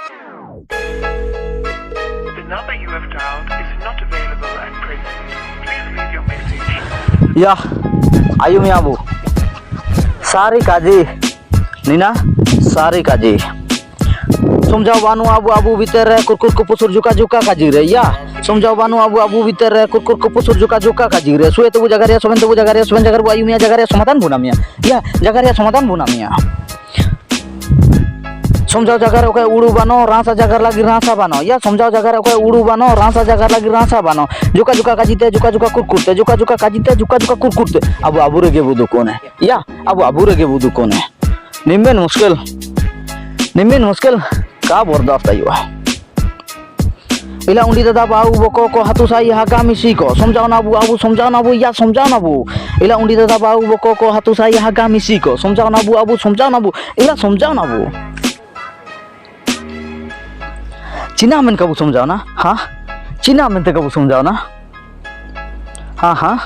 The number you have dialed is not available at present. Please leave your message. Ya, Ayumi Abu. Sari kaji, Nina, sari kaji. समझाओ बानु आबू आबू भीतर रे कुरकुर कुपुसुर जुका जुका काजी रे या समझाओ बानु आबू आबू भीतर रे कुरकुर कुपुसुर जुका जुका काजी रे सुए तो जगह रे सोबेन तो जगह रे सोबेन जगह रे आयुमिया जगह रे समाधान बुनामिया या जगह रे समाधान बुनामिया समझाओ जगह रे ओके उड़ू बानो रासा जगह लगी रासा बानो या समझाओ जगह रे ओके उड़ू बानो रासा जगह लगी रासा बानो जुका जुका काजीते जुका जुका कुरकुरते जुका जुका काजीते जुका जुका कुरकुरते अब आबू रे के बुदु कोन है या अब आबू रे के बुदु कोन है निम्बेन मुश्किल का बर्दाश्त आयो इला उंडी दादा बाऊ बको को हाथू साई हागा मिसी को समझाओ ना आबू समझाओ ना या समझाओ ना इला उंडी दादा बाऊ बको को हाथू साई हागा मिसी को समझाओ ना आबू समझाओ ना इला समझाओ ना चीना में कबू समझाओ ना हाँ चीना में कबू समझाओ ना हाँ हाँ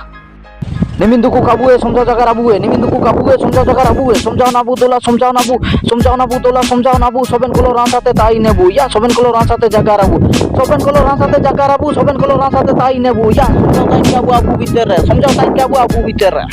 निमिंदु को काबू है समझाओ जगह आबू है निमिंदु को काबू है समझाओ जगह आबू है समझाओ ना तोला समझाओ ना तोला समझाओ ना सोबेन कोलो रासाते ताई नेबू या सोबेन कोलो रासाते जगह आबू सोबेन कोलो रासाते जगह आबू सोबेन कोलो रासाते ताई नेबू या समझाओ ताई के आबू भीतर रे समझाओ ताई के आबू भीतर रे